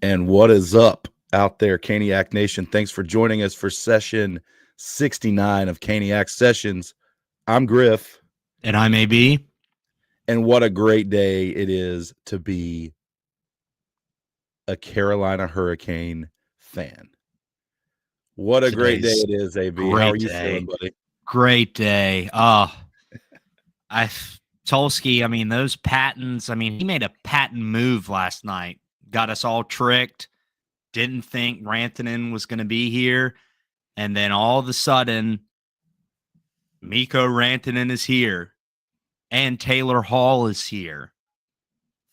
And what is up out there, Caniac Nation? Thanks for joining us for session 69 of Caniac Sessions. I'm Griff. And I'm AB. And what a great day it is to be a Carolina Hurricane fan. What a great day it is, AB. How are you feeling, buddy? Great day. Tulsky, I mean, those patents, I mean, he made a patent move last night. Got us all tricked. Didn't think Rantanen was going to be here. And then all of a sudden, Mikko Rantanen is here. And Taylor Hall is here.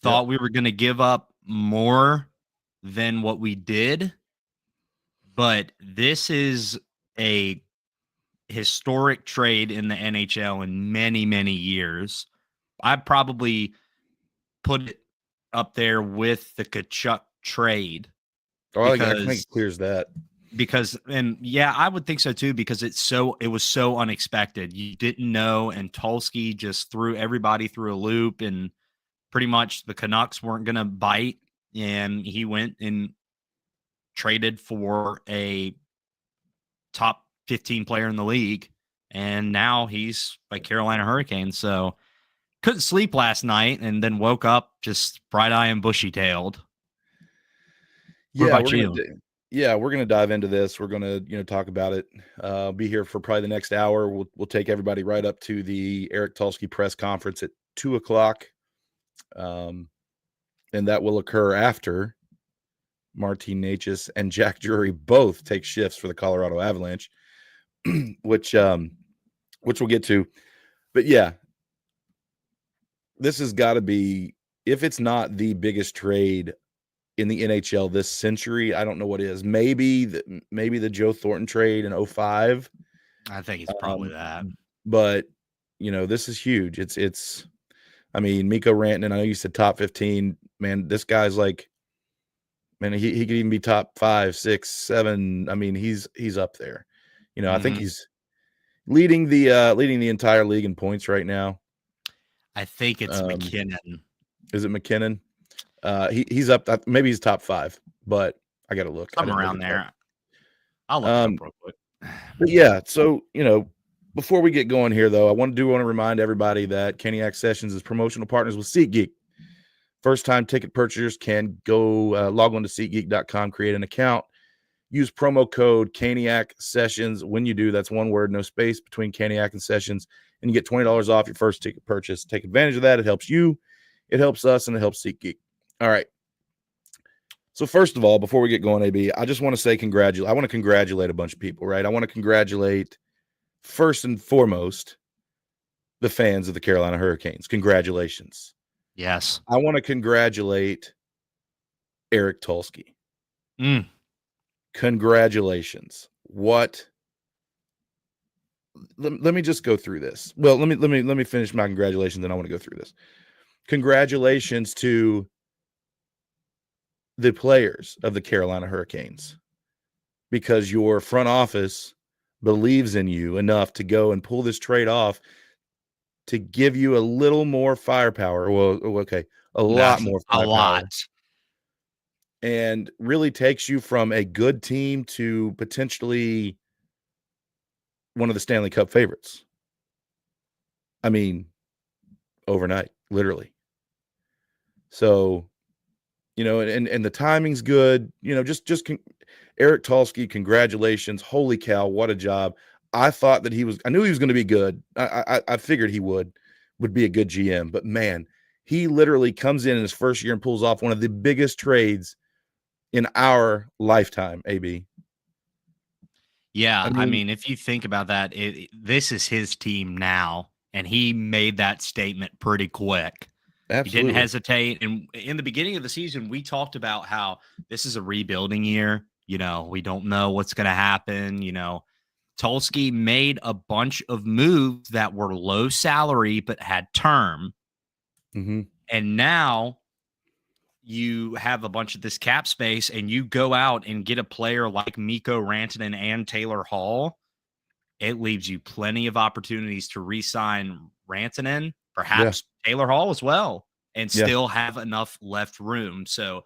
Thought we were going to give up more than what we did. But this is a historic trade in the NHL in many, many years. I'd probably put it up there with the Tkachuk trade. Oh, I think it clears that. Because, and yeah, I would think so too, because it was so unexpected. You didn't know, and Tulsky just threw everybody through a loop, and pretty much the Canucks weren't going to bite, and he went and traded for a top 15 player in the league, and now he's by Carolina Hurricanes. So couldn't sleep last night, and then woke up just bright-eyed and bushy-tailed. What about you? We're going to dive into this. We're going to, talk about it. Be here for probably the next hour. We'll take everybody right up to the Eric Tulsky press conference at 2:00. And that will occur after Martin Necas and Jack Drury both take shifts for the Colorado Avalanche, which we'll get to. But yeah, this has got to be, if it's not the biggest trade in the NHL this century, I don't know what is. Maybe the Joe Thornton trade in 2005. I think it's probably that. But this is huge. It's I mean, Mikko Rantanen, I know you said top 15. Man, this guy's like, man, he could even be top 5, 6, 7. I mean, he's up there. I think he's leading the entire league in points right now. I think it's McKinnon. Is it McKinnon? He's up. Maybe he's top 5, but I got to look. Something around there. I'll look it up real quick. But yeah, so before we get going here, though, I want to remind everybody that Caniac Sessions is promotional partners with SeatGeek. First-time ticket purchasers can go log on to SeatGeek.com, create an account, use promo code Caniac Sessions. When you do, that's one word, no space between Caniac and Sessions, and you get $20 off your first ticket purchase. Take advantage of that. It helps you, it helps us, and it helps SeatGeek. All right. So first of all, before we get going, AB, I just want to say I want to congratulate a bunch of people, right? I want to congratulate, first and foremost, the fans of the Carolina Hurricanes. Congratulations. Yes. I want to congratulate Eric Tulsky. Congratulations. What? Let me just go through this. Well, let me finish my congratulations, then I want to go through this. Congratulations to the players of the Carolina Hurricanes, because your front office believes in you enough to go and pull this trade off to give you a little more firepower. Well, okay, a lot more firepower. A lot. And really takes you from a good team to potentially one of the Stanley Cup favorites. I mean, overnight, literally. So, and the timing's good. Eric Tulsky, congratulations. Holy cow, what a job. I knew he was going to be good. I figured he would be a good GM, but man, he literally comes in his first year and pulls off one of the biggest trades in our lifetime, AB. Yeah, I mean, if you think about that, this is his team now, and he made that statement pretty quick. Absolutely. He didn't hesitate. And in the beginning of the season, we talked about how this is a rebuilding year. We don't know what's going to happen. Tulsky made a bunch of moves that were low salary but had term. Mm-hmm. And now you have a bunch of this cap space, and you go out and get a player like Mikko Rantanen and Taylor Hall. It leaves you plenty of opportunities to re-sign Rantanen, perhaps Taylor Hall as well, and still have enough left room. So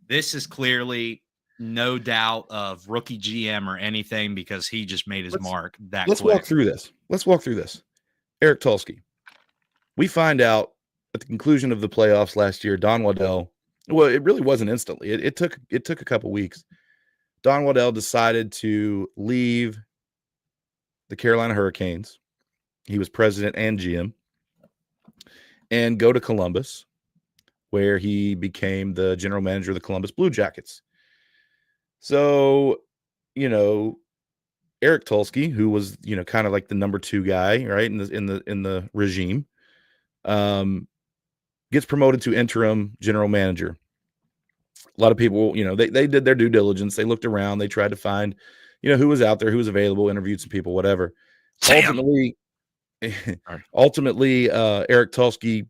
This is clearly no doubt of rookie GM or anything because he just made his mark that Let's quick. walk through this. Eric Tulsky. We find out at the conclusion of the playoffs last year, Don Waddell, well, it really wasn't instantly. It took a couple weeks. Don Waddell decided to leave the Carolina Hurricanes. He was president and GM, and go to Columbus, where he became the general manager of the Columbus Blue Jackets. So, Eric Tulsky, who was, kind of like the number 2 guy, right, in the regime, gets promoted to interim general manager. A lot of people, they did their due diligence. They looked around. They tried to find, who was out there, who was available, interviewed some people, whatever. Ultimately, Eric Tulsky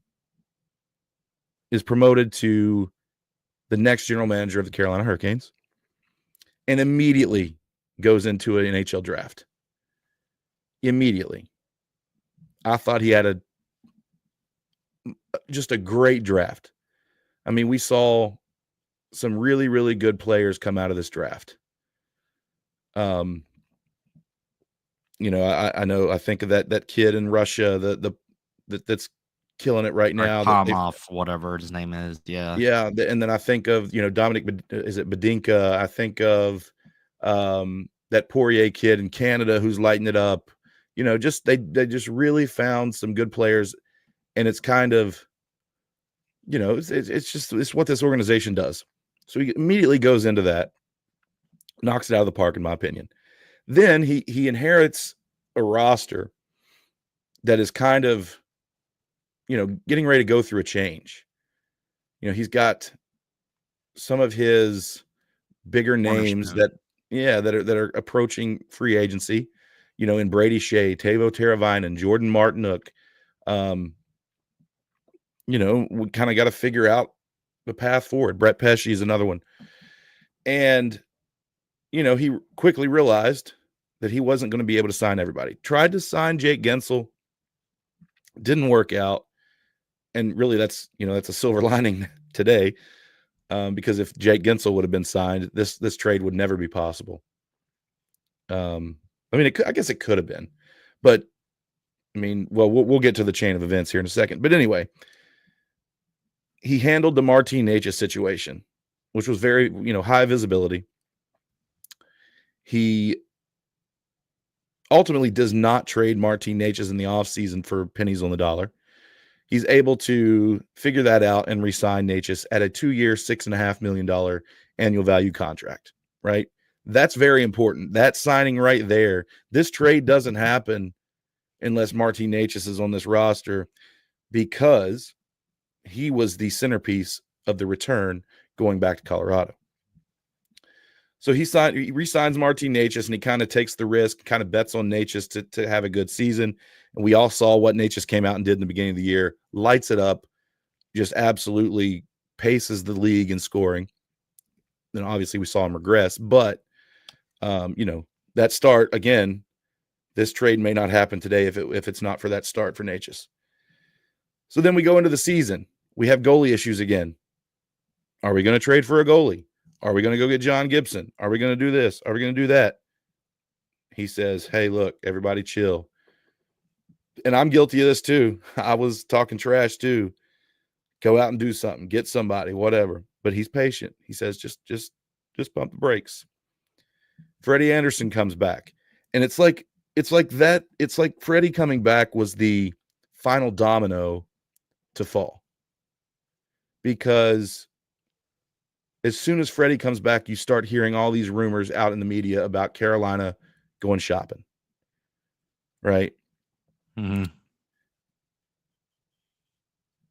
is promoted to the next general manager of the Carolina Hurricanes and immediately goes into an NHL draft. Immediately. I thought he had just a great draft. I mean, we saw some really, really good players come out of this draft. I know, I think of that kid in Russia, that's killing it right now. Pomov, whatever his name is. Yeah. Yeah. And then I think of, Dominic, is it Badinka? I think of that Poirier kid in Canada who's lighting it up. They just really found some good players. And it's kind of, it's what this organization does. So he immediately goes into that, knocks it out of the park, in my opinion. Then he inherits a roster that is kind of, getting ready to go through a change. He's got some of his bigger names that are approaching free agency, in Brady Shea, Teuvo Teravainen, Jordan Martinook. We kind of got to figure out the path forward. Brett Pesce is another one. And, he quickly realized that he wasn't going to be able to sign everybody. Tried to sign Jake Gensel. Didn't work out. And really that's a silver lining today. Because if Jake Gensel would have been signed, this trade would never be possible. I guess it could have been, but we'll get to the chain of events here in a second. But anyway, he handled the Martin Necas situation, which was very, high visibility. He ultimately does not trade Martin Necas in the offseason for pennies on the dollar. He's able to figure that out and re-sign Necas at a 2-year, $6.5 million annual value contract, right? That's very important. That signing right there. This trade doesn't happen unless Martin Necas is on this roster, because he was the centerpiece of the return going back to Colorado. So he re-signs Martin Necas, and he kind of takes the risk, kind of bets on Necas to have a good season. And we all saw what Necas came out and did in the beginning of the year. Lights it up, just absolutely paces the league in scoring. Then obviously we saw him regress, but that start, again, this trade may not happen today if it's not for that start for Necas. So then we go into the season. We have goalie issues again. Are we going to trade for a goalie? Are we going to go get John Gibson? Are we going to do this? Are we going to do that? He says, hey, look, everybody chill. And I'm guilty of this too. I was talking trash too. Go out and do something. Get somebody, whatever. But he's patient. He says, just pump the brakes. Freddie Anderson comes back. And it's like that. It's like Freddie coming back was the final domino to fall. Because as soon as Freddie comes back, you start hearing all these rumors out in the media about Carolina going shopping. Right? Mm-hmm.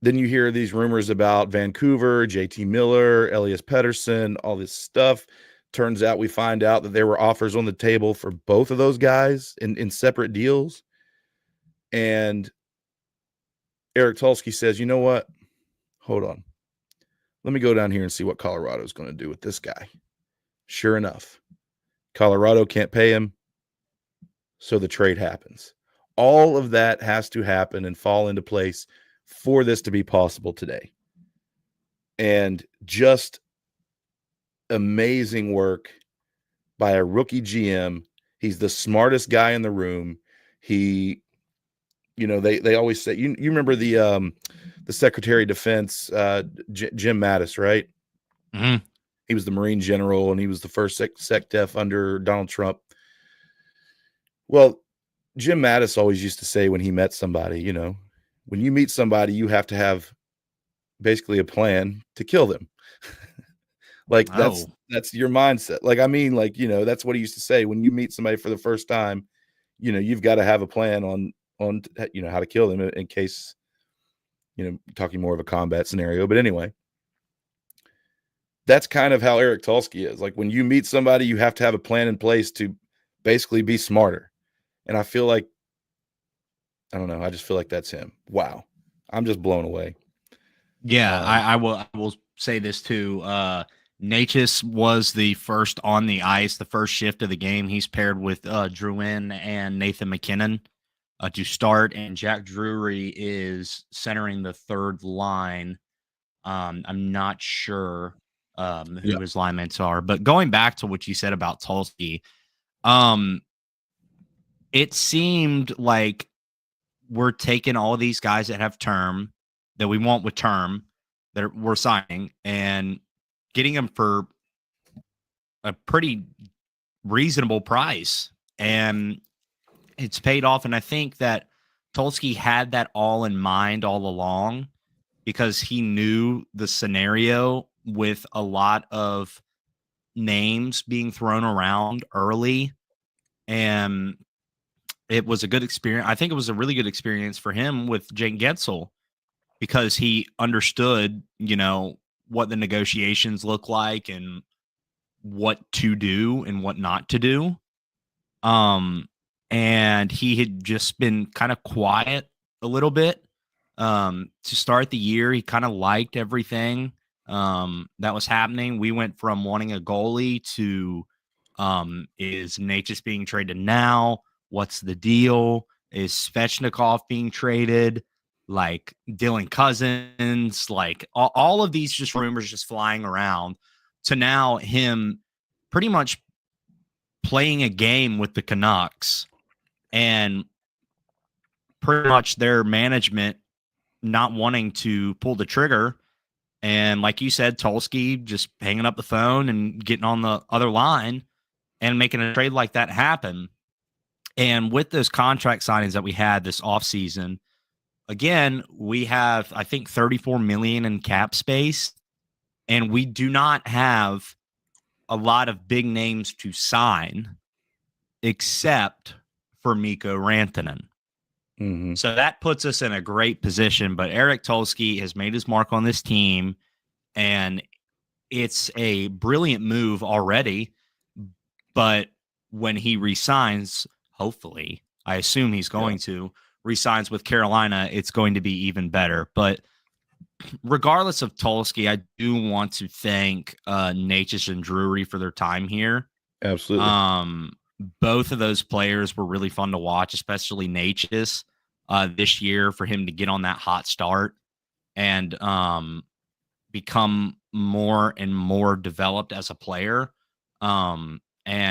Then you hear these rumors about Vancouver, JT Miller, Elias Pettersson, all this stuff. Turns out we find out that there were offers on the table for both of those guys in separate deals. And Eric Tulsky says, you know what? Hold on. Let me go down here and see what Colorado is going to do with this guy. Sure enough, Colorado can't pay him, so the trade happens. All of that has to happen and fall into place for this to be possible today. And just amazing work by a rookie GM. He's the smartest guy in the room. He, they always say, you remember the Secretary of Defense, Jim Mattis, right? Mm-hmm. He was the Marine general, and he was the first Sec Def under Donald Trump. Well, Jim Mattis always used to say when he met somebody, when you meet somebody, you have to have basically a plan to kill them. Like that's your mindset. Like, I mean, like, that's what he used to say. When you meet somebody for the first time, you've got to have a plan on how to kill them in case, talking more of a combat scenario. But anyway, that's kind of how Eric Tulsky is. Like, when you meet somebody, you have to have a plan in place to basically be smarter. And I feel like, I don't know, I just feel like that's him. Wow. I'm just blown away. Yeah, I will say this too. Necas was the first on the ice, the first shift of the game. He's paired with Drury and Nathan McKinnon to start, and Jack Drury is centering the third line. I'm not sure who his linemen are, but going back to what you said about Tulsky, it seemed like we're taking all these guys that have term that we want with term that we're signing and getting them for a pretty reasonable price. And it's paid off. And I think that Tulsky had that all in mind all along because he knew the scenario with a lot of names being thrown around early. And it was a good experience. I think it was a really good experience for him with Jake Gensel because he understood, what the negotiations look like and what to do and what not to do. And he had just been kind of quiet a little bit to start the year. He kind of liked everything that was happening. We went from wanting a goalie to is Necas being traded now? What's the deal? Is Svechnikov being traded? Like Dylan Cousins, like all of these just rumors just flying around to now him pretty much playing a game with the Canucks and pretty much their management not wanting to pull the trigger. And like you said, Tulsky just hanging up the phone and getting on the other line and making a trade like that happen. And with those contract signings that we had this offseason, again, we have, I think, $34 million in cap space, and we do not have a lot of big names to sign except for Mikko Rantanen. Mm-hmm. So that puts us in a great position. But Eric Tulsky has made his mark on this team, and it's a brilliant move already. But when he resigns, hopefully, I assume he's going to, resigns with Carolina, it's going to be even better. But regardless of Tulsky, I do want to thank Necas and Drury for their time here. Absolutely. Both of those players were really fun to watch, especially Necas this year, for him to get on that hot start and become more and more developed as a player. And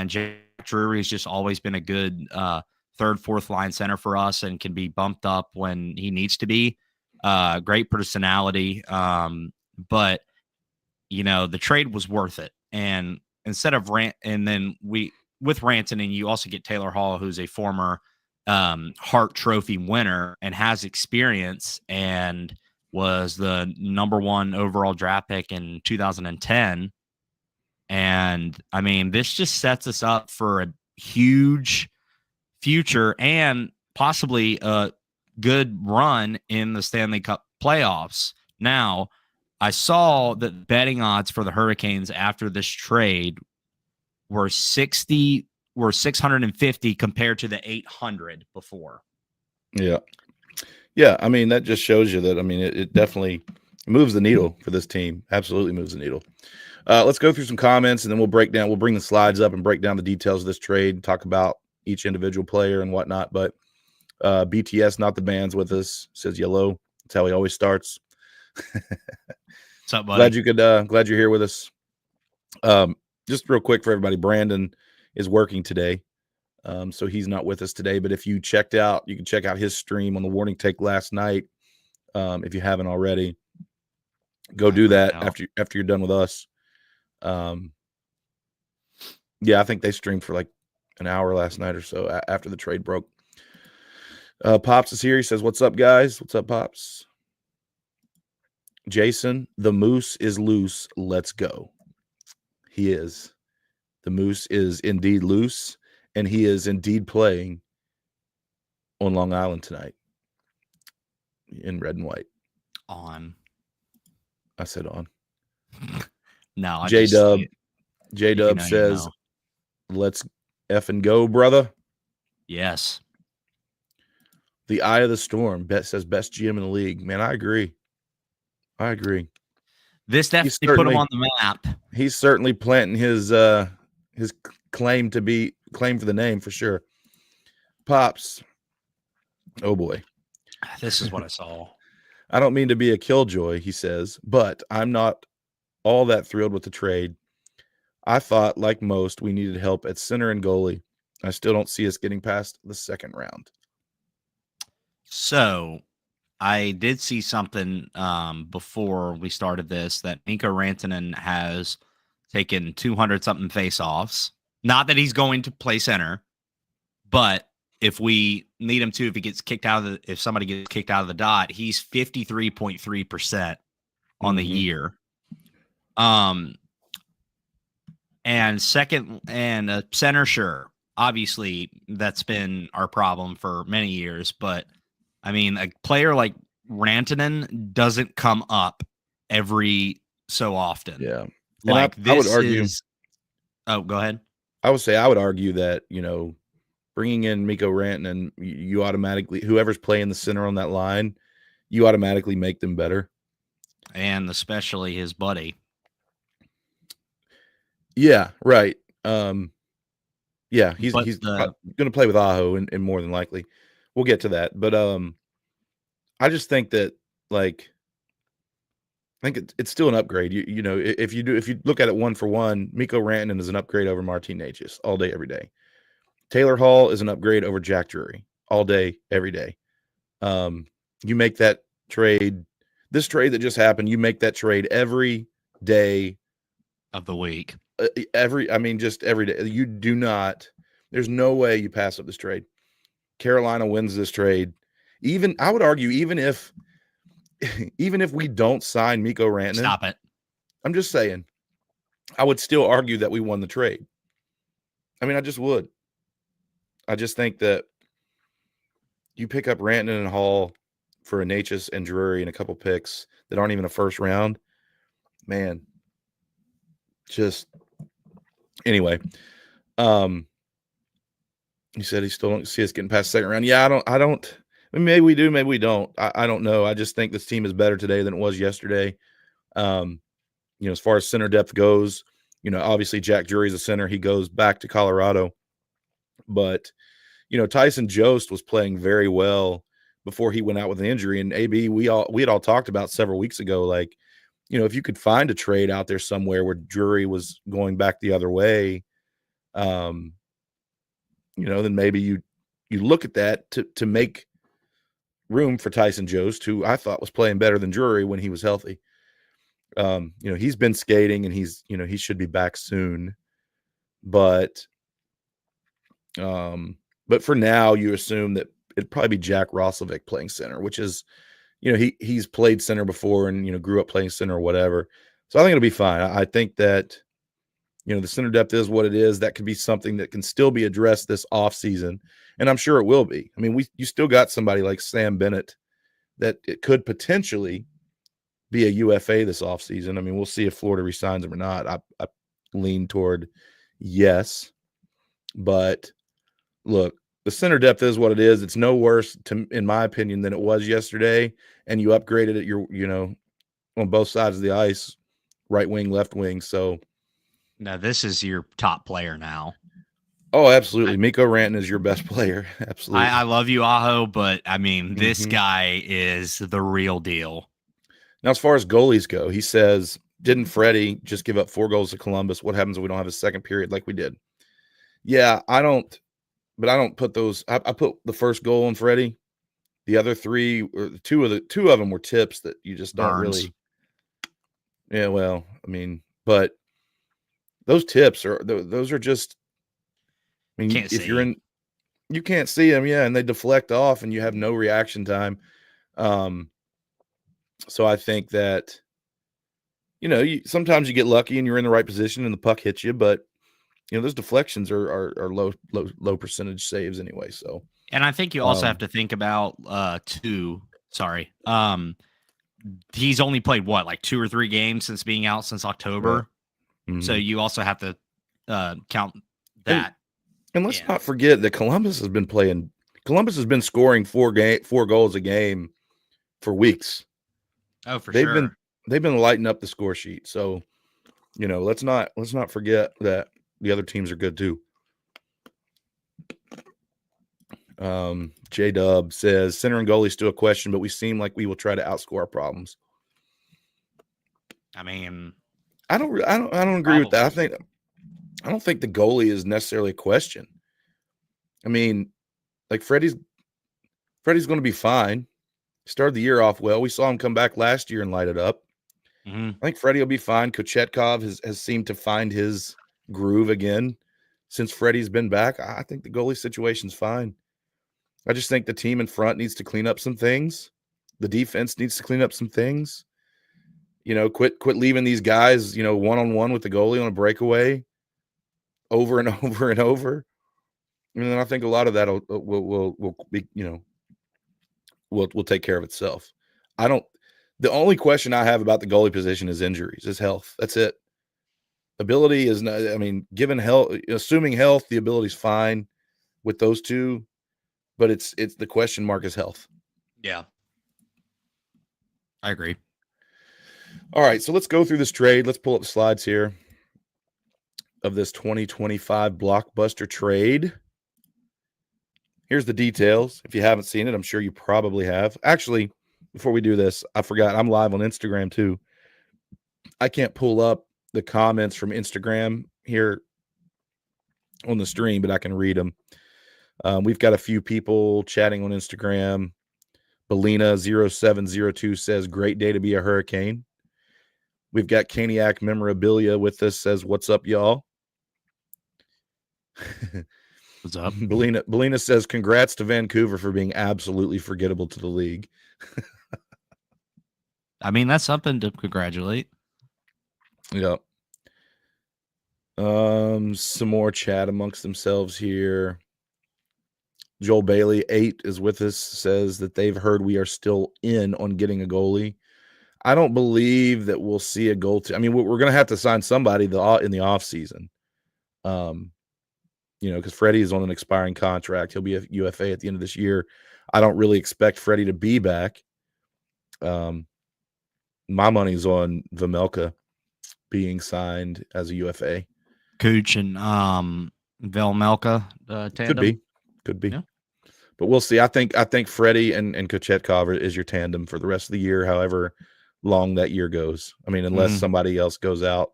Jack Drury has just always been a good third, fourth line center for us and can be bumped up when he needs to be. Great personality. But, the trade was worth it. And instead of and then with Rantanen, you also get Taylor Hall, who's a former Hart Trophy winner and has experience and was the number 1 overall draft pick in 2010. And I mean, this just sets us up for a huge future and possibly a good run in the Stanley Cup playoffs. Now, I saw that betting odds for the Hurricanes after this trade were 650 compared to the 800 before. Yeah. Yeah. I mean, that just shows you that, I mean, it definitely moves the needle for this team. Absolutely moves the needle. Let's go through some comments and then we'll bring the slides up and break down the details of this trade, talk about each individual player and whatnot. But BTS, not the band's with us, says yellow. That's how he always starts. What's up, buddy? Glad you're here with us. Just real quick for everybody, Brandon is working today. So he's not with us today, but if you checked out, you can check out his stream on the Warning Take last night. If you haven't already, go do that after you're done with us. Yeah, I think they streamed for like an hour last night or so after the trade broke. Pops is here. He says, "What's up, guys? What's up, Pops?" Jason, the moose is loose. Let's go. He is. The moose is indeed loose, and he is indeed playing on Long Island tonight in red and white. On. I said on. No, I J-Dub says, let's effing go, brother. Yes. The eye of the storm. Says best GM in the league. Man, I agree. This definitely put him on the map. He's certainly planting his claim for the name for sure. Pops. Oh boy. This is what I saw. I don't mean to be a killjoy, he says, but I'm not all that thrilled with the trade. I thought, like most, we needed help at center and goalie. I still don't see us getting past the second round. So I did see something before we started this that Mikko Rantanen has taken 200-something face-offs. Not that he's going to play center, but if we need him to, if somebody gets kicked out of the dot, he's 53.3% on the year. And second, and a center, sure. Obviously, that's been our problem for many years. But, I mean, a player like Rantanen doesn't come up every so often. Yeah. Like, I would argue. Oh, go ahead. I would argue that, bringing in Mikko Rantanen, you automatically, whoever's playing the center on that line, you automatically make them better. And especially his buddy. Yeah, right. Yeah, he's going to play with Aho and more than likely. We'll get to that. But I just think that, like, I think it's still an upgrade. If you look at it one for one, Mikko Rantanen is an upgrade over Martin Necas all day, every day. Taylor Hall is an upgrade over Jack Drury all day, every day. You make that trade, this trade that just happened, you make that trade every day of the week. Just every day. You do not, there's no way you pass up this trade. Carolina wins this trade. I would argue, even if we don't sign Mikko Rantanen. Stop it. I'm just saying, I would still argue that we won the trade. I just would. I just think that you pick up Rantanen and Hall for a Necas and Drury and a couple picks that aren't even a first round. Man, just anyway. He said he still don't see us getting past the second round. Yeah, I don't. Maybe we do, maybe we don't. I don't know. I just think this team is better today than it was yesterday. As far as center depth goes, obviously Jack Drury's a center. He goes back to Colorado. But, Tyson Jost was playing very well before he went out with an injury. And AB, we had all talked about several weeks ago, like, if you could find a trade out there somewhere where Drury was going back the other way, then maybe you look at that to make room for Tyson Jost, who I thought was playing better than Drury when he was healthy. He's been skating and he should be back soon. But for now, you assume that it'd probably be Jack Roslovic playing center, which is, he's played center before and, grew up playing center or whatever. So I think it'll be fine. I think that, the center depth is what it is. That could be something that can still be addressed this offseason. And I'm sure it will be. You still got somebody like Sam Bennett that it could potentially be a UFA this offseason. We'll see if Florida resigns him or not. I lean toward yes. But look, the center depth is what it is. It's no worse, in my opinion, than it was yesterday. And you upgraded it, on both sides of the ice, right wing, left wing. So now this is your top player now. Oh, absolutely. Mikko Rantanen is your best player. Absolutely. I love you, Aho, but this guy is the real deal. Now, as far as goalies go, he says Didn't Freddie just give up 4 goals to Columbus? What happens if we don't have a second period like we did? Yeah, I don't put those. I put the first goal on Freddie. The other 3, or two of them were tips that you just don't really. Yeah, well, I mean, but those tips those are just. I mean, if you're in, you can't see them, yeah, and they deflect off, and you have no reaction time. So I think that, sometimes you get lucky and you're in the right position and the puck hits you, but those deflections are low percentage saves anyway. So, and I think you also have to think about he's only played like 2 or 3 games since being out since October. Right. Mm-hmm. So you also have to count that. And let's not forget that Columbus has been scoring 4 goals a game for weeks. Oh, for sure. They've been lighting up the score sheet. So, let's not forget that the other teams are good too. J-Dub says center and goalie still a question, but we seem like we will try to outscore our problems. I mean, I don't agree with that. I don't think the goalie is necessarily a question. I mean, like Freddie's going to be fine. Started the year off well. We saw him come back last year and light it up. Mm-hmm. I think Freddie will be fine. Kochetkov has seemed to find his groove again since Freddie's been back. I think the goalie situation's fine. I just think the team in front needs to clean up some things. The defense needs to clean up some things. Quit leaving these guys, one-on-one with the goalie on a breakaway over and over and over. And then I think a lot of that will be, will take care of itself. The only question I have about the goalie position is injuries, is health. That's it. Ability is not, given health, assuming health, the ability's fine with those two, but it's the question mark is health. Yeah. I agree. All right, so let's go through this trade. Let's pull up the slides here of this 2025 Blockbuster trade. Here's the details. If you haven't seen it, I'm sure you probably have. Actually, before we do this, I forgot I'm live on Instagram too. I can't pull up the comments from Instagram here on the stream, but I can read them. We've got a few people chatting on Instagram. Belina0702 says, great day to be a Hurricane. We've got Caniac Memorabilia with us, says, what's up, y'all? What's up? Belina says, congrats to Vancouver for being absolutely forgettable to the league. That's something to congratulate. Yep. Some more chat amongst themselves here. Joel Bailey 8 is with us, says that they've heard we are still in on getting a goalie. I don't believe that we'll see a goal. We're going to have to sign somebody in the off season. Because Freddie is on an expiring contract. He'll be a UFA at the end of this year. I don't really expect Freddie to be back. My money's on Vejmelka being signed as a UFA. Cooch and Vejmelka tandem. Could be. Yeah. But we'll see. I think Freddie and Kochetkov is your tandem for the rest of the year, however long that year goes. Unless somebody else goes out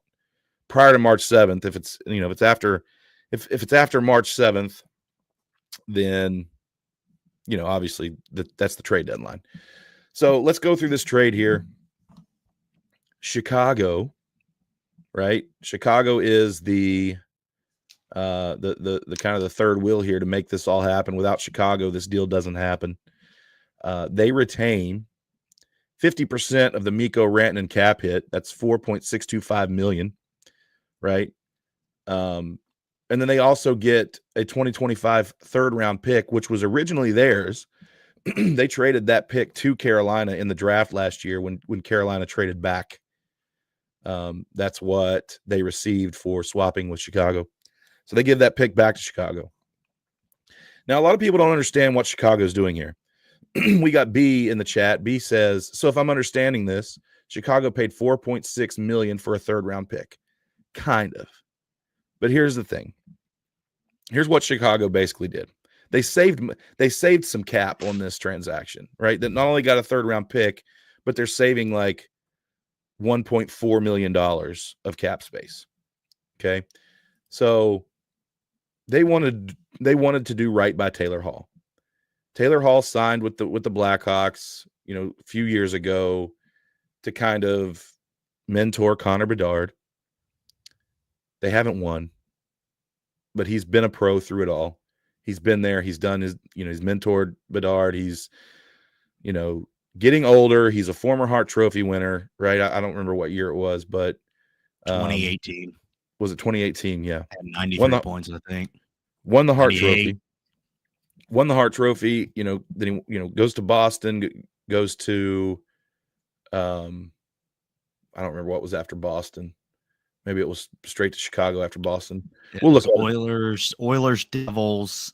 prior to March 7th. If it's if it's after March 7th, then obviously that's the trade deadline. So let's go through this trade here. Chicago, right? Chicago is the kind of the third wheel here to make this all happen. Without Chicago, this deal doesn't happen. They retain 50% of the Mikko Rantanen cap hit. That's $4.625 million, right? And then they also get a 2025 third round pick, which was originally theirs. They traded that pick to Carolina in the draft last year when Carolina traded back. That's what they received for swapping with Chicago. So they give that pick back to Chicago. Now, a lot of people don't understand what Chicago's doing here. We got B in the chat. B says, so if I'm understanding this, Chicago paid $4.6 million for a third round pick. Kind of. But here's the thing. Here's what Chicago basically did. They saved some cap on this transaction, right? That not only got a third round pick, but they're saving like $1.4 million of cap space. Okay. So they wanted to do right by Taylor Hall. Taylor Hall signed with the Blackhawks, a few years ago to kind of mentor Connor Bedard. They haven't won, but he's been a pro through it all. He's been there. He's done his, he's mentored Bedard. He's, getting older. He's a former Hart Trophy winner, right? I don't remember what year it was, but 2018. Was it 2018? Yeah. 93 points, I think. Won the Hart Trophy. Won the Hart Trophy. Then he, goes to Boston, goes to, I don't remember what was after Boston. Maybe it was straight to Chicago after Boston. We'll look. Oilers, Devils,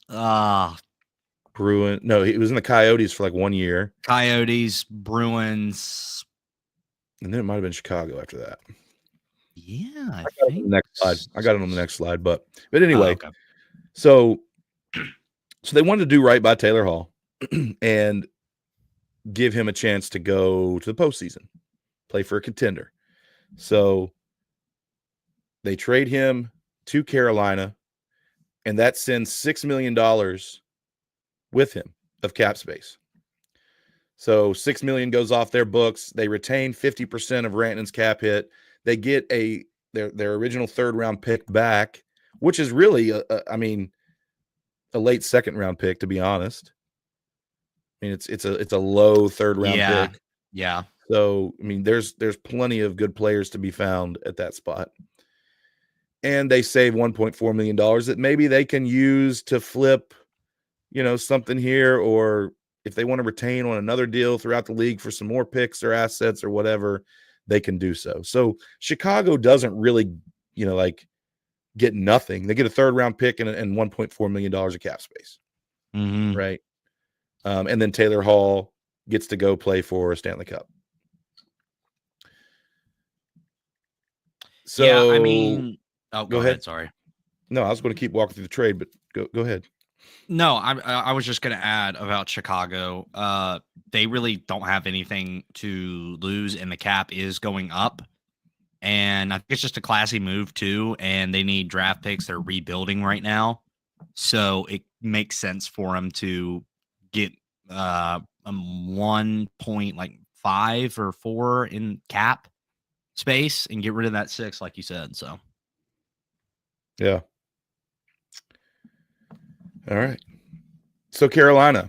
Bruin. No, he was in the Coyotes for like 1 year. Coyotes, Bruins, and then it might have been Chicago after that. Yeah, I think the next slide. I got it on the next slide, but anyway. Okay. So they wanted to do right by Taylor Hall and give him a chance to go to the postseason, play for a contender. So they trade him to Carolina, and that sends $6 million with him of cap space. So $6 million goes off their books. They retain 50% of Rantanen's cap hit. They get their original third-round pick back, which is really, a late second-round pick, to be honest. I mean, it's a low third-round pick. Yeah. So, there's plenty of good players to be found at that spot. And they save $1.4 million that maybe they can use to flip, something here, or if they want to retain on another deal throughout the league for some more picks or assets or whatever, they can do so. So Chicago doesn't really, get nothing. They get a third-round pick and $1.4 million of cap space. Mm-hmm. Right? And then Taylor Hall gets to go play for a Stanley Cup. So, yeah, go ahead. Sorry. No, I was going to keep walking through the trade, but go ahead. No, I was just going to add about Chicago. They really don't have anything to lose, and the cap is going up. And I think it's just a classy move, too. And they need draft picks. They're rebuilding right now. So it makes sense for them to get 1.5 or 4 in cap space and get rid of that 6, like you said. So, yeah. All right. So Carolina,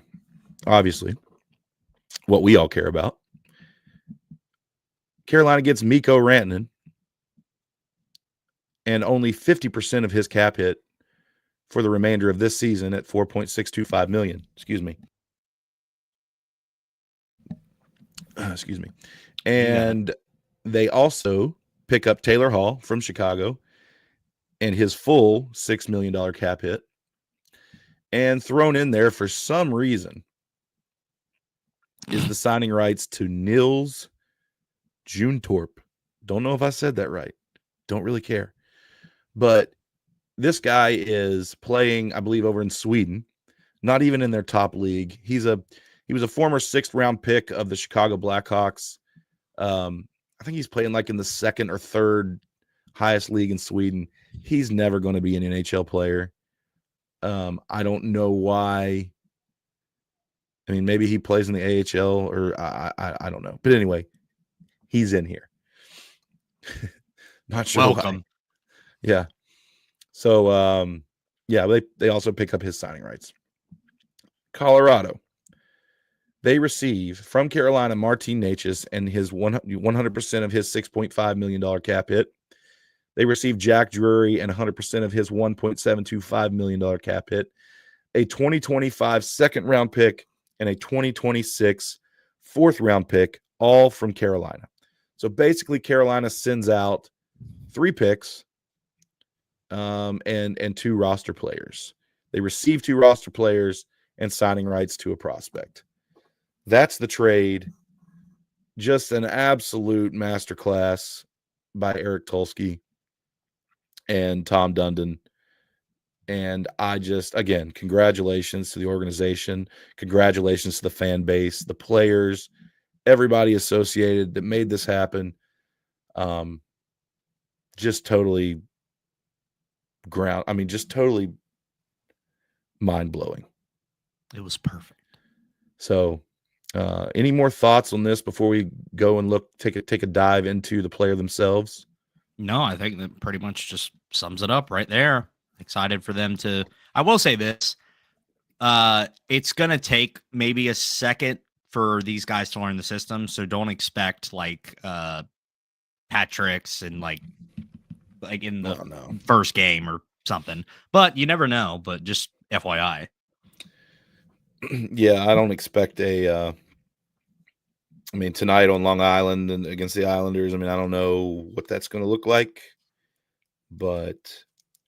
obviously, what we all care about. Carolina gets Mikko Rantanen and only 50% of his cap hit for the remainder of this season at $4.625 million. Excuse me. And they also pick up Taylor Hall from Chicago and his full $6 million cap hit. And thrown in there for some reason is the signing rights to Nils Juntorp. Don't know if I said that right. Don't really care. But this guy is playing, I believe, over in Sweden, not even in their top league. He was a former 6th-round pick of the Chicago Blackhawks. I think he's playing like in the 2nd or 3rd highest league in Sweden. He's never going to be an NHL player. I don't know why. Maybe he plays in the AHL or I don't know. But anyway, he's in here. Not sure. Welcome. Why. Yeah. So, they also pick up his signing rights. Colorado. They receive from Carolina Martin Necas and his 100% of his $6.5 million cap hit. They receive Jack Drury and 100% of his $1.725 million cap hit, a 2025 second-round pick, and a 2026 fourth-round pick, all from Carolina. So basically, Carolina sends out 3 picks and 2 roster players. They receive 2 roster players and signing rights to a prospect. That's the trade. Just an absolute masterclass by Eric Tulsky and Tom Dundon. And again, congratulations to the organization. Congratulations to the fan base, the players, everybody associated that made this happen. Just totally just totally mind-blowing. It was perfect. So, any more thoughts on this before we go and take a dive into the player themselves? No, I think that pretty much just sums it up right there. Excited for them to. I will say this. It's going to take maybe a second for these guys to learn the system. So don't expect like hat tricks and like in the first game or something. But you never know. But just FYI. Yeah, I don't expect a. Tonight on Long Island and against the Islanders, I don't know what that's going to look like, but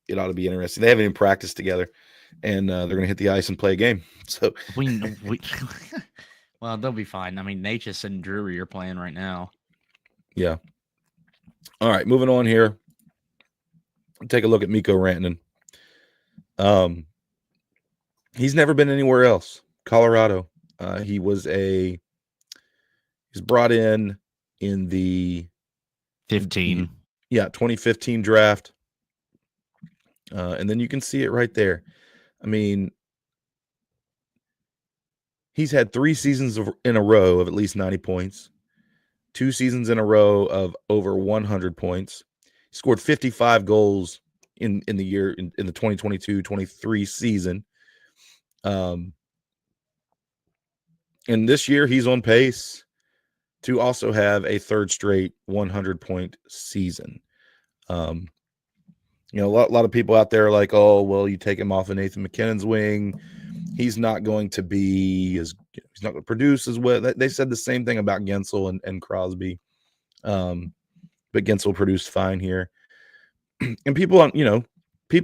it ought to be interesting. They haven't even practiced together, and they're going to hit the ice and play a game. So we well, they'll be fine. Necas and Drury are playing right now. Yeah. All right, moving on here. Take a look at Mikko Rantanen. He's never been anywhere else. Colorado. He's brought in the 2015 draft. And then you can see it right there. He's had 3 seasons in a row of at least 90 points, 2 seasons in a row of over 100 points. He scored 55 goals in the year in the 2022-23 season. And this year he's on pace to also have a third straight 100-point season. A lot of people out there are like, oh, well, you take him off of Nathan MacKinnon's wing, he's not going to he's not going to produce as well. They said the same thing about Gensel and Crosby. But Gensel produced fine here. And people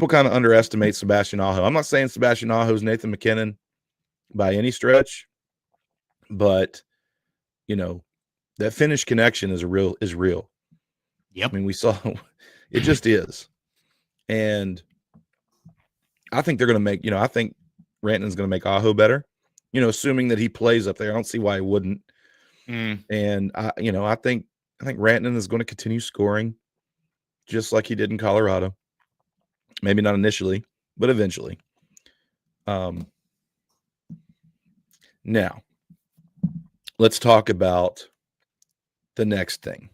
kind of underestimate Sebastian Aho. I'm not saying Sebastian Aho is Nathan MacKinnon by any stretch, but that Finnish connection is real. Yep. We saw it just is. And I think they're going to make, I think Rantanen's going to make Aho better, assuming that he plays up there. I don't see why he wouldn't. And I think Rantanen is going to continue scoring just like he did in Colorado. Maybe not initially, but eventually. Now, let's talk about the next thing.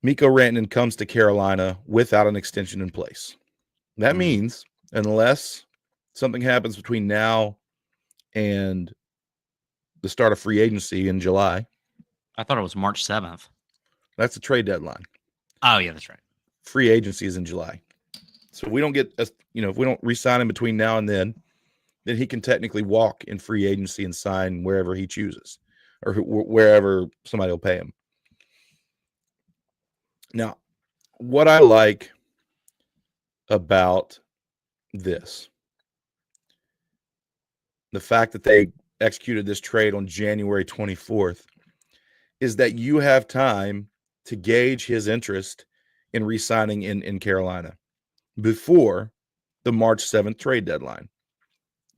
Mikko Rantanen comes to Carolina without an extension in place. That means unless something happens between now and the start of free agency in July. I thought it was March 7th. That's the trade deadline. Oh, yeah, that's right. Free agency is in July. So if we don't if we don't re-sign him between now and then he can technically walk in free agency and sign wherever he chooses or wherever somebody will pay him. Now, what I like about this, the fact that they executed this trade on January 24th, is that you have time to gauge his interest in re-signing in Carolina before the March 7th trade deadline.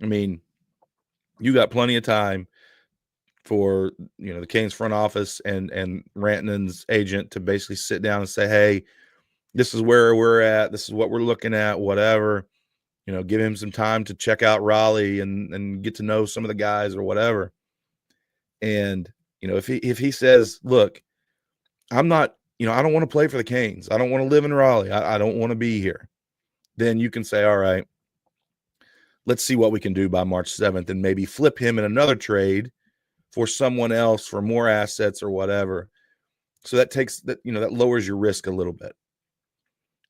You got plenty of time for the Canes front office and Rantanen's agent to basically sit down and say, hey, this is where we're at, this is what we're looking at, whatever. Give him some time to check out Raleigh and get to know some of the guys or whatever. And if he says, look, I'm not, I don't want to play for the Canes, I don't want to live in Raleigh, I don't want to be here, then you can say, all right, let's see what we can do by March 7th and maybe flip him in another trade for someone else for more assets or whatever. So that takes that, that lowers your risk a little bit.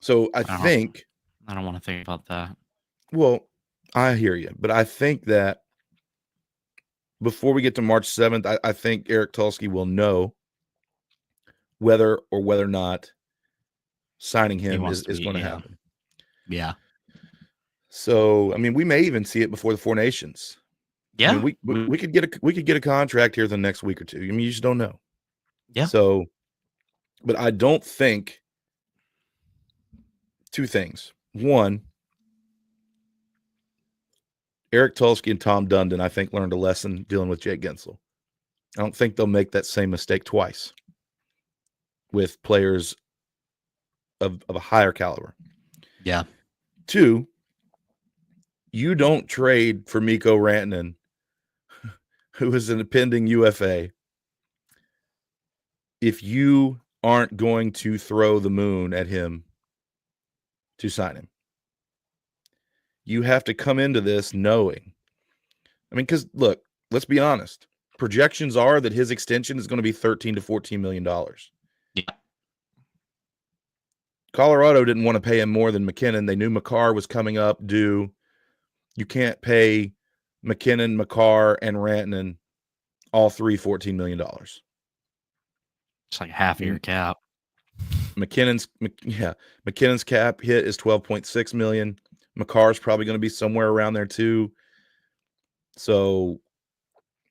So I don't want to think about that. Well, I hear you, but I think that before we get to March 7th, I think Eric Tulsky will know whether or not signing him is going to happen. Yeah. So, we may even see it before the Four Nations. Yeah. We could get a contract here the next week or two. You just don't know. Yeah. So, but I don't think two things. One, Eric Tulsky and Tom Dundon, I think, learned a lesson dealing with Jake Gensel. I don't think they'll make that same mistake twice with players of a higher caliber. Yeah. 2, you don't trade for Mikko Rantanen, who is an pending UFA, if you aren't going to throw the moon at him to sign him. You have to come into this knowing. I mean, because look, let's be honest. Projections are that his extension is going to be $13 to $14 million. Yeah. Colorado didn't want to pay him more than McKinnon. They knew Makar was coming up due. You can't pay McKinnon, Makar, and Rantanen all three $14 million. It's like half of your cap. McKinnon's cap hit is $12.6 million. Makar's probably going to be somewhere around there too. So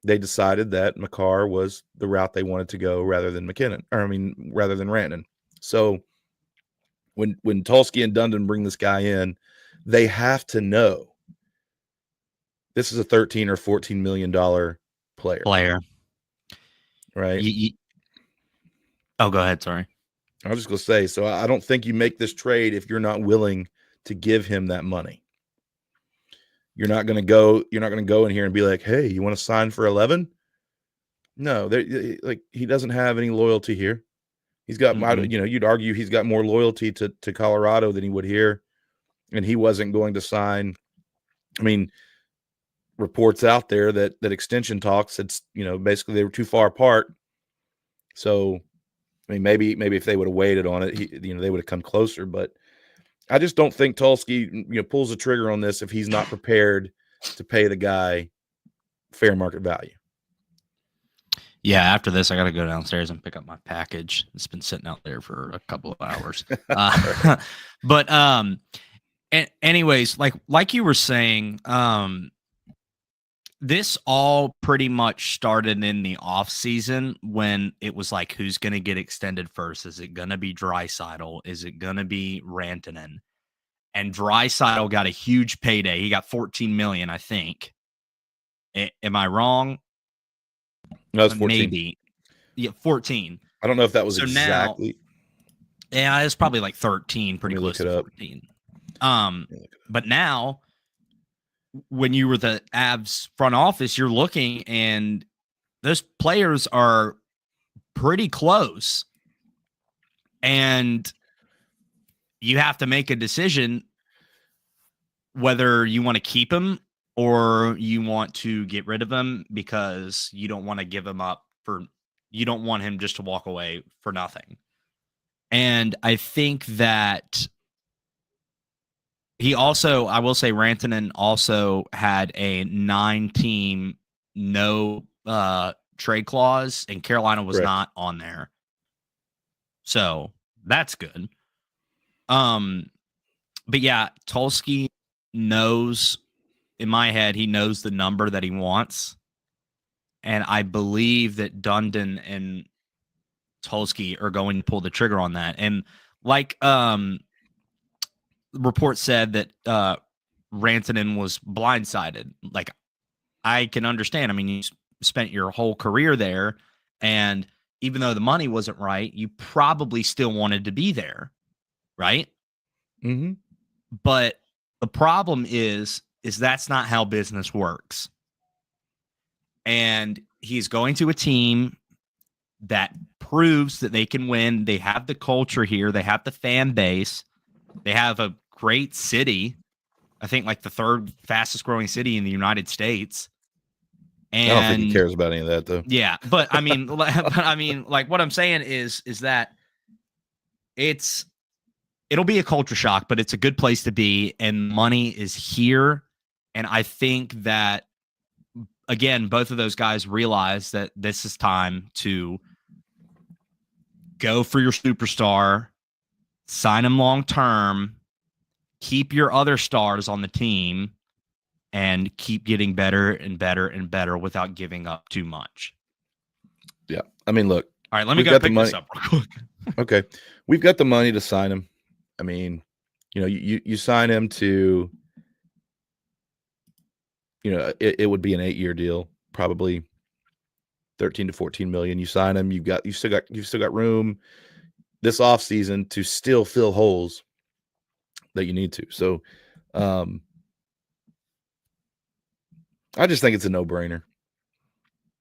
they decided that Makar was the route they wanted to go rather than rather than Rantanen. So when Tulsky and Dundon bring this guy in, they have to know this is a $13 or $14 million player. Right? Oh, go ahead. Sorry. I was just going to say, so I don't think you make this trade if you're not willing to give him that money. You're not going to go in here and be like, "Hey, you want to sign for 11?" No, he doesn't have any loyalty here. He's got, you'd argue he's got more loyalty to Colorado than he would here, and he wasn't going to sign. I mean, reports out there that extension talks, it's basically they were too far apart. So, I mean, maybe if they would have waited on it, they would have come closer. But I just don't think Tulsky, pulls the trigger on this if he's not prepared to pay the guy fair market value. Yeah, after this, I got to go downstairs and pick up my package. It's been sitting out there for a couple of hours. But anyways, like you were saying, this all pretty much started in the off season when it was like, who's going to get extended first? Is it going to be Draisaitl? Is it going to be Rantanen? And Draisaitl got a huge payday. He got $14 million, I think. Am I wrong? No, it's 14. Maybe. Yeah, 14. I don't know if that was exactly. Now, it's probably like 13, pretty close to 14. But now, when you were the Avs front office, you're looking and those players are pretty close. And you have to make a decision whether you want to keep him or you want to get rid of him because you don't want to give him up you don't want him just to walk away for nothing. And I think that he also, I will say Rantanen also had a 9-team no trade clause, and Carolina was not on there. So that's good. But yeah, Tulsky knows, in my head, he knows the number that he wants. And I believe that Dundon and Tulsky are going to pull the trigger on that. And like the report said that Rantanen was blindsided. Like, I can understand. I mean, you spent your whole career there, and even though the money wasn't right, you probably still wanted to be there, right? Mm-hmm. But the problem is that's not how business works. And he's going to a team that proves that they can win. They have the culture here. They have the fan base. They have a great city. I think like the third fastest growing city in the United States. And I don't think he cares about any of that, though. Yeah, but I mean, like what I'm saying is that it'll be a culture shock, but it's a good place to be, and money is here. And I think that, again, both of those guys realize that this is time to go for your superstar, sign him long term, keep your other stars on the team, and keep getting better and better and better without giving up too much. Yeah. I mean, look. All right, let me go pick this up real quick. Okay. We've got the money to sign him. I mean, you sign him to, it would be an 8-year deal, probably 13 to 14 million. You sign him, you've still got room this offseason to still fill holes that you need to. So I just think it's a no-brainer.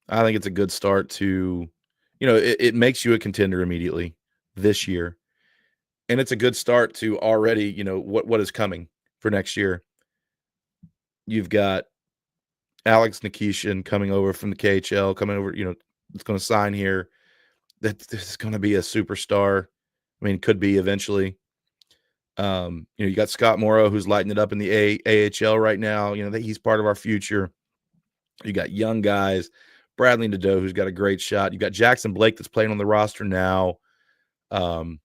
I think it's a good start to, it makes you a contender immediately this year. And it's a good start to already, what is coming for next year. You've got Alex Nikishin coming over from the KHL, it's going to sign here. This is going to be a superstar. I mean, could be eventually. You got Scott Morrow, who's lighting it up in the AHL right now. That he's part of our future. You got young guys, Bradley Nadeau, who's got a great shot. You got Jackson Blake that's playing on the roster now. Felix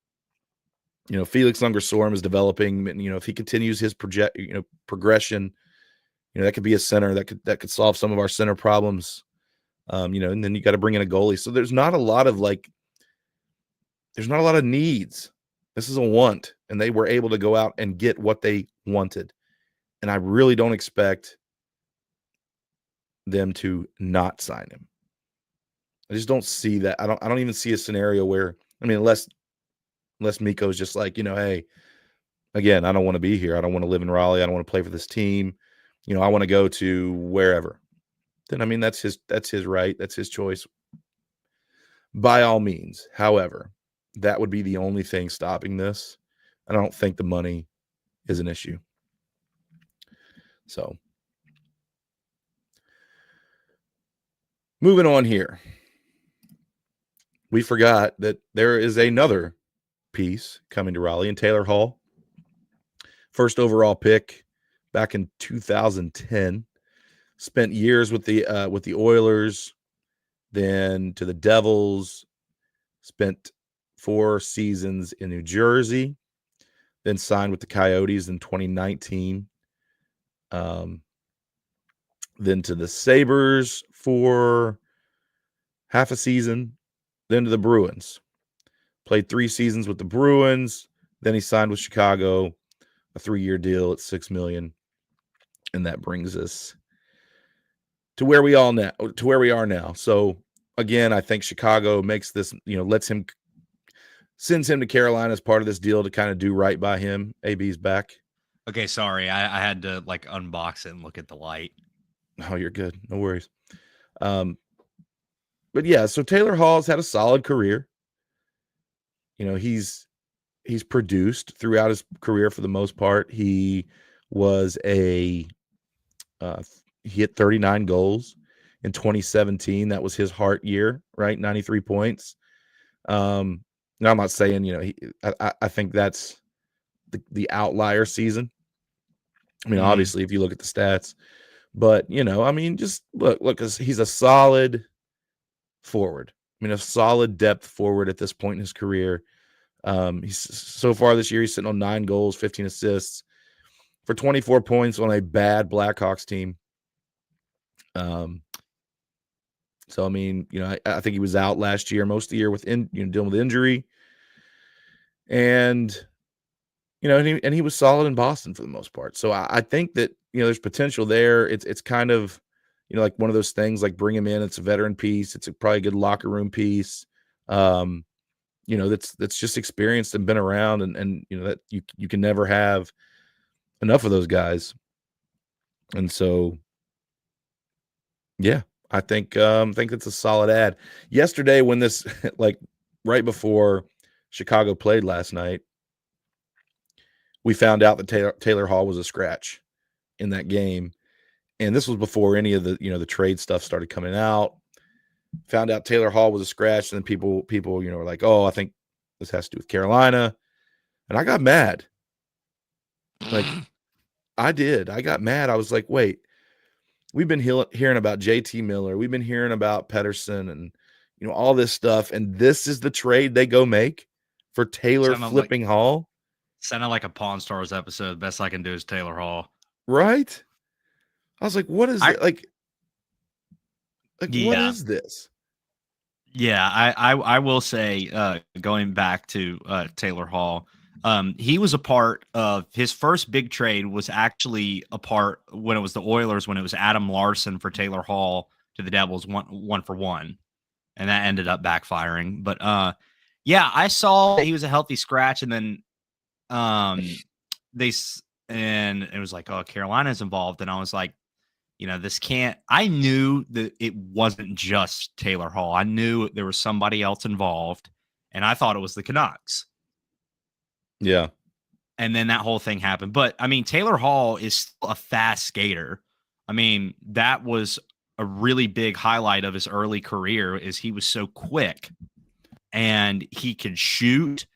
Ungersorm is developing. If he continues his progression, that could be a center that could solve some of our center problems. And then you got to bring in a goalie. So there's not a lot of needs. This is a want, and they were able to go out and get what they wanted. And I really don't expect them to not sign him. I just don't see that. I don't even see a scenario where, unless Mikko is just like, hey, again, I don't want to be here. I don't want to live in Raleigh. I don't want to play for this team. I want to go to wherever. Then, that's his right. That's his choice. By all means. However, that would be the only thing stopping this. I don't think the money is an issue. So, moving on here. We forgot that there is another piece coming to Raleigh, and Taylor Hall, first overall pick back in 2010, spent years with the Oilers, then to the Devils, spent 4 seasons in New Jersey, then signed with the Coyotes in 2019, then to the Sabres for half a season, then to the Bruins. Played 3 seasons with the Bruins. Then he signed with Chicago, a 3-year deal at $6 million, and that brings us to where we are now. So again, I think Chicago makes this, sends him to Carolina as part of this deal to kind of do right by him. AB's back. Okay, sorry, I had to unbox it and look at the light. Oh, you're good. No worries. But yeah, so Taylor Hall's had a solid career. He's produced throughout his career for the most part. He was he hit 39 goals in 2017. That was his heart year, right? 93 points. Now I'm not saying, I think that's the outlier season. Obviously, if you look at the stats, but just look, he's a solid forward. A solid depth forward at this point in his career. He's so far this year, he's sitting on 9 goals, 15 assists for 24 points on a bad Blackhawks team. So, I think he was out last year, most of the year dealing with injury. And, and he was solid in Boston for the most part. So I think that, there's potential there. It's kind of, like one of those things, like bring him in. It's a veteran piece. It's probably a good locker room piece. That's just experienced and been around, and that you can never have enough of those guys. And so, yeah, I think that's a solid ad. Yesterday, when this right before Chicago played last night, we found out that Taylor Hall was a scratch in that game. And this was before any of the, the trade stuff started coming out. Found out Taylor Hall was a scratch, and then people, were like, "Oh, I think this has to do with Carolina." And I got mad. I did. I got mad. I was like, "Wait, we've been hearing about JT Miller. We've been hearing about Pedersen and, all this stuff. And this is the trade they go make for Taylor flipping Hall." Sounded like a Pawn Stars episode. Best I can do is Taylor Hall. Right? I was like, what is it? What is this? Yeah, I will say, going back to Taylor Hall, he was a part of his first big trade was actually a part when it was the Oilers, when it was Adam Larson for Taylor Hall to the Devils, one for one. and that ended up backfiring. But yeah, I saw he was a healthy scratch, and then and it was like, oh, Carolina's involved, and I was like, this can't. I knew that it wasn't just Taylor Hall. I knew there was somebody else involved, and I thought it was the Canucks. Yeah. And then that whole thing happened. But I mean, Taylor Hall is still a fast skater. I mean, that was a really big highlight of his early career is he was so quick and he could shoot.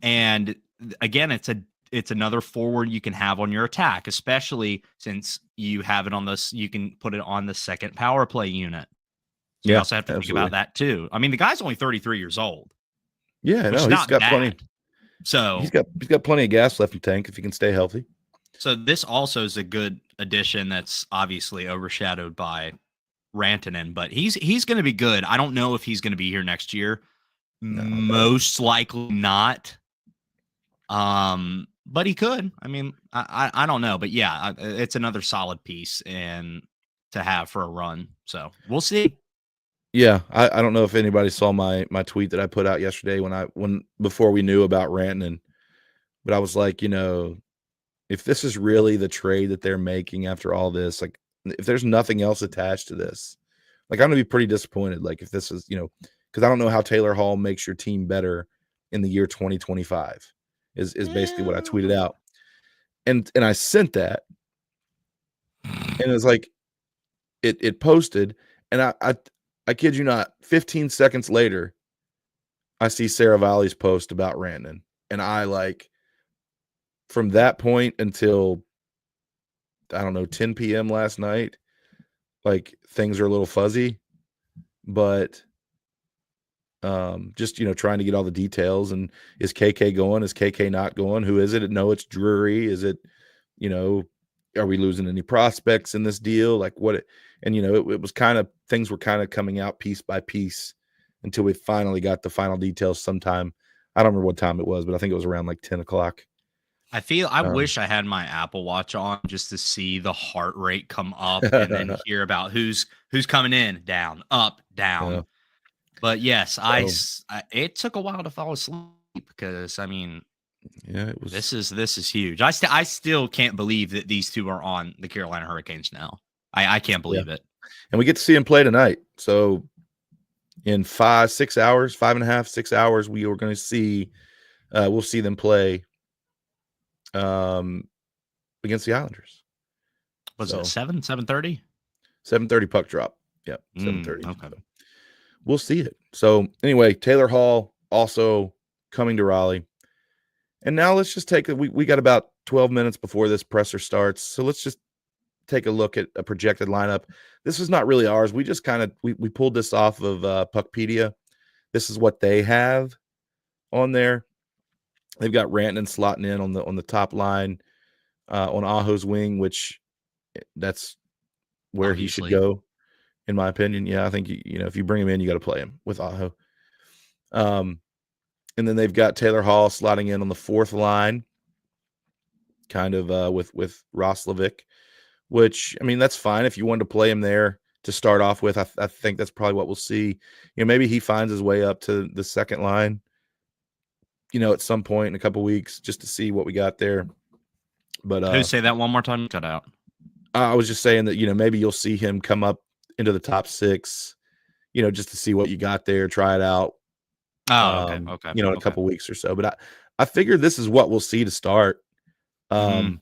And again, it's another forward you can have on your attack, especially since you have it on this, you can put it on the second power play unit. So you also have to think about that too. I mean, the guy's only 33 years old. Yeah, no, he's got plenty. So he's got plenty of gas left in the tank if he can stay healthy. So this also is a good addition that's obviously overshadowed by Rantanen, but he's going to be good. I don't know if he's going to be here next year. No, most likely not. But he could. I mean, I don't know, but yeah, it's another solid piece and to have for a run. So we'll see. Yeah, I don't know if anybody saw my tweet that I put out yesterday before we knew about Rantanen, but I was like, if this is really the trade that they're making after all this, like if there's nothing else attached to this, like I'm gonna be pretty disappointed. Like if this is, because I don't know how Taylor Hall makes your team better in the year 2025 is basically what I tweeted out, and I sent that, and it was like it posted, and I kid you not, 15 seconds later, I see Sarah Valley's post about Rantanen. And I from that point until, I don't know, 10 p.m. last night, things are a little fuzzy. But just, trying to get all the details. And is KK going? Is KK not going? Who is it? No, it's Drury. Is it, are we losing any prospects in this deal? Like what? And, it was things were kind of coming out piece by piece until we finally got the final details sometime. I don't remember what time it was, but I think it was around 10 o'clock. I wish I had my Apple Watch on just to see the heart rate come up and then hear about who's coming in, down, up, down. Yeah. But yes, it took a while to fall asleep because, I mean, yeah, it was. This is huge. I still can't believe that these two are on the Carolina Hurricanes now. I can't believe it. And we get to see him play tonight. So in 5.5 hours, 6 hours, we are going to see, we'll see them play against the Islanders. Was it 7:30? 7:30 puck drop. Yep, 7:30. Okay. So we'll see it. So anyway, Taylor Hall also coming to Raleigh. And now let's just take we got about 12 minutes before this presser starts. So let's just take a look at a projected lineup. This is not really ours. We just we pulled this off of Puckpedia. This is what they have on there. They've got Rantanen slotting in on the top line on Aho's wing, which that's where Obviously. He should go, in my opinion. Yeah, I think if you bring him in, you got to play him with Aho. And then they've got Taylor Hall slotting in on the fourth line, kind of with Roslovic, which, I mean, that's fine if you wanted to play him there to start off with. I think that's probably what we'll see. Maybe he finds his way up to the second line, at some point in a couple weeks just to see what we got there. But say that one more time. Cut out. I was just saying that, maybe you'll see him come up into the top six, just to see what you got there, try it out. Oh, okay. In a couple weeks or so. But I figured this is what we'll see to start. I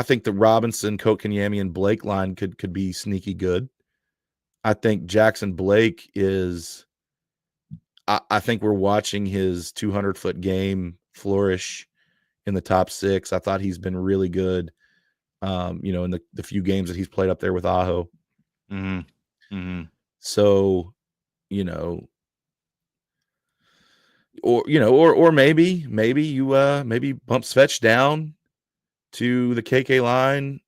think the Robinson, Kotkaniemi, and Blake line could be sneaky good. I think Jackson Blake is I think we're watching his 200-foot game flourish in the top six. I thought he's been really good, in the few games that he's played up there with Aho. So, or maybe you bump Svetch down to the KK line.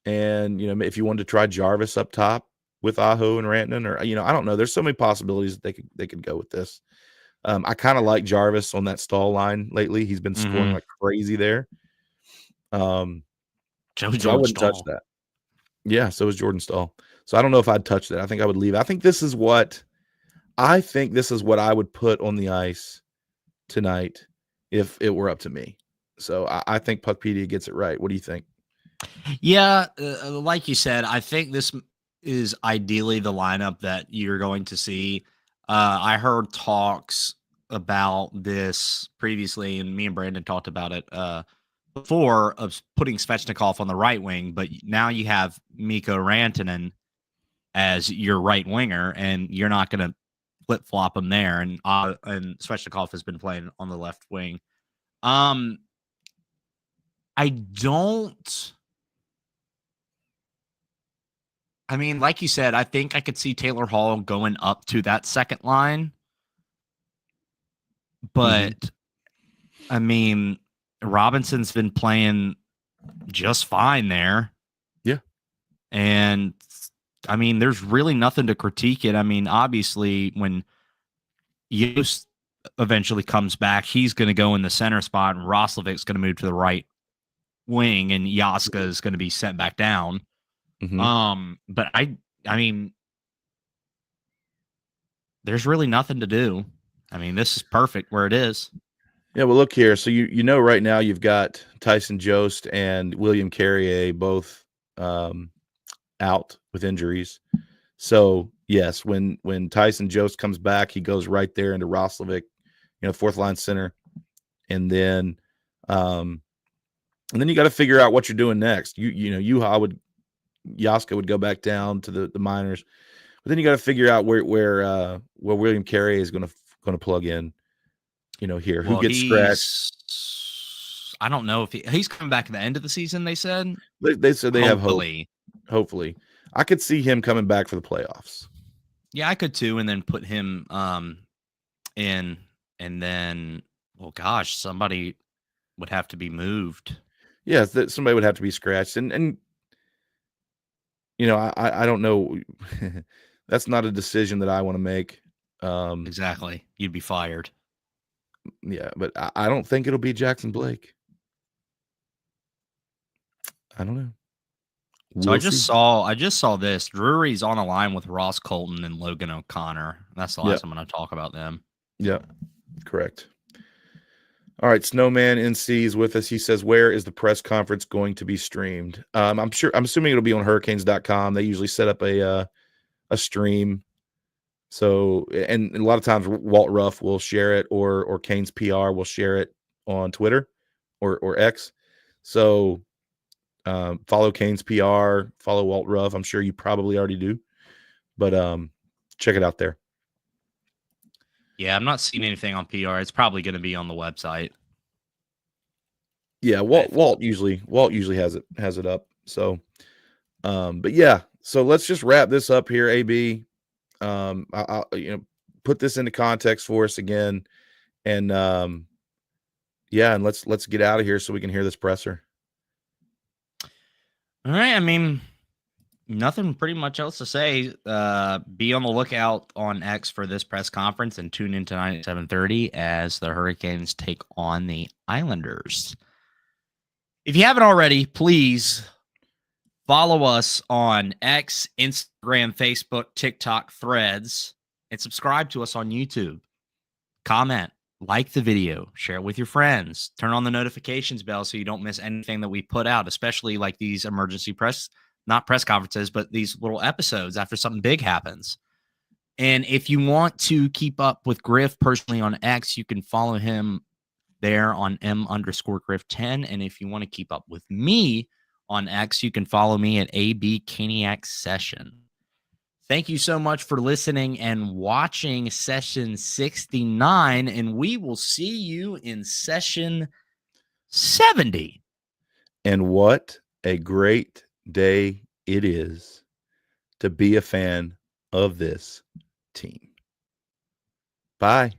And, if you wanted to try Jarvis up top with Aho and Rantanen, or, I don't know. There's so many possibilities that they could go with this. I kind of like Jarvis on that Stahl line lately. He's been scoring like crazy there. So I wouldn't touch that. Yeah, so is Jordan Stahl. So I don't know if I'd touch that. I think I would leave. I think this is what I would put on the ice tonight if it were up to me. So I think Puckpedia gets it right. What do you think? Yeah, like you said, I think this is ideally the lineup that you're going to see. I heard talks about this previously, and me and Brandon talked about it before, of putting Svechnikov on the right wing, but now you have Mikko Rantanen as your right winger, and you're not going to flip flop him there. And Svechnikov has been playing on the left wing. I don't. I mean, like you said, I think I could see Taylor Hall going up to that second line. But, I mean, Robinson's been playing just fine there. Yeah. And, I mean, there's really nothing to critique it. I mean, obviously, when Yost eventually comes back, he's going to go in the center spot, and Roslovic's going to move to the right wing, and Jaska is going to be sent back down. But I mean, there's really nothing to do. I mean, this is perfect where it is. Yeah, well, look here. So you know right now you've got Tyson Jost and William Carrier both out with injuries. So yes, when Tyson Jost comes back, he goes right there into Roslovic, fourth line center, and then you got to figure out what you're doing next. Jaska would go back down to the minors, but then you got to figure out where William Carrier is going to plug in. Here, who gets scratched? I don't know if he's coming back at the end of the season. They said they said they have hope. Hopefully, I could see him coming back for the playoffs. Yeah, I could too, and then put him in, and then gosh, somebody would have to be moved. Yeah, somebody would have to be scratched, and I don't know. That's not a decision that I want to make. Exactly, you'd be fired. Yeah, but I don't think it'll be Jackson Blake. I don't know. So I just saw this. Drury's on a line with Ross Colton and Logan O'Connor. That's the last I'm going to talk about them. Yeah, correct. All right, Snowman NC is with us. He says, "Where is the press conference going to be streamed?" I'm assuming it'll be on Hurricanes.com. They usually set up a stream. So, and a lot of times Walt Ruff will share it, or Canes PR will share it on Twitter or X. So, follow Canes PR, follow Walt Ruff. I'm sure you probably already do, but check it out there. Yeah, I'm not seeing anything on PR. It's probably going to be on the website. Yeah, Walt usually has it up. So, but yeah, so let's just wrap this up here, AB. I'll put this into context for us again, and and let's get out of here so we can hear this presser. All right, I mean, nothing pretty much else to say. Be on the lookout on X for this press conference, and tune in tonight at 7:30 as the Hurricanes take on the Islanders. If you haven't already, please follow us on X, Instagram, Facebook, TikTok, Threads, and subscribe to us on YouTube. Comment, like the video, share it with your friends, turn on the notifications bell so you don't miss anything that we put out, especially like these emergency not press conferences, but these little episodes after something big happens. And if you want to keep up with Griff personally on X, you can follow him there on M_Griff10. And if you want to keep up with me on X, you can follow me at AB caniacsessions. Thank you so much for listening and watching session 69, and we will see you in session 70. And what a great day it is to be a fan of this team. Bye.